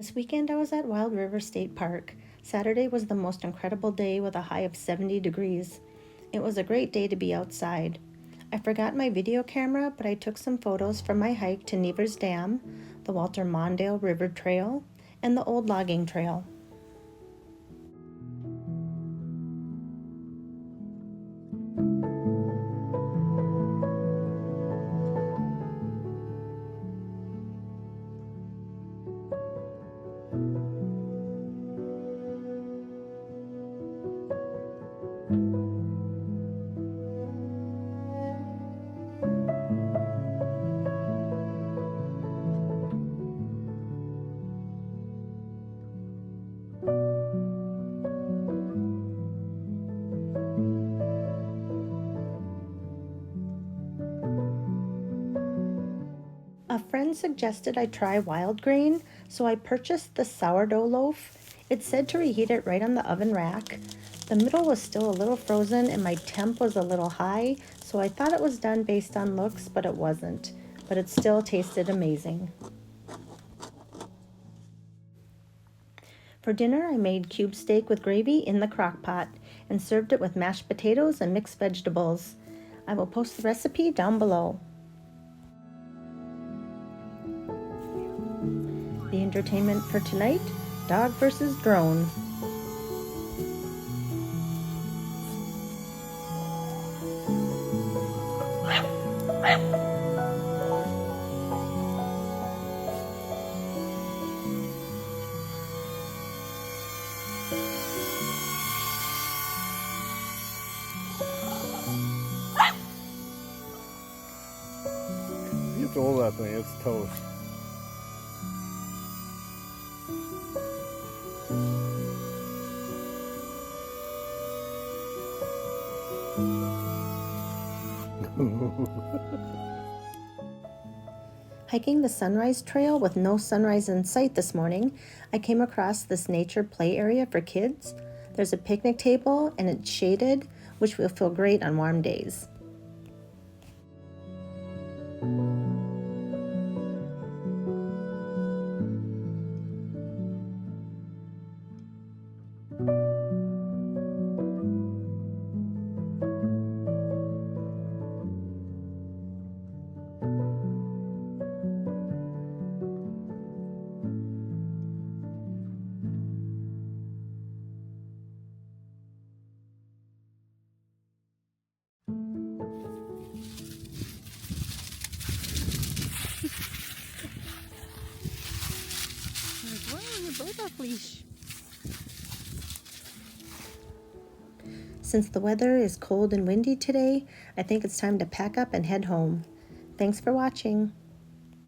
This weekend I was at Wild River State Park. Saturday was the most incredible day with a high of 70 degrees. It was a great day to be outside. I forgot my video camera, but I took some photos from my hike to Nevers Dam, the Walter Mondale River Trail, and the Old Logging Trail. A friend suggested I try wild grain, so I purchased the sourdough loaf. It said to reheat it right on the oven rack. The middle was still a little frozen and my temp was a little high, so I thought it was done based on looks, but it wasn't. But it still tasted amazing. For dinner, I made cube steak with gravy in the crock pot and served it with mashed potatoes and mixed vegetables. I will post the recipe down below. The entertainment for tonight, dog versus drone. You have to hold that thing, it's toast. Hiking the Sunrise Trail with no sunrise in sight this morning, I came across this nature play area for kids. There's a picnic table and it's shaded, which will feel great on warm days. Leash. Since the weather is cold and windy today, I think it's time to pack up and head home. Thanks for watching.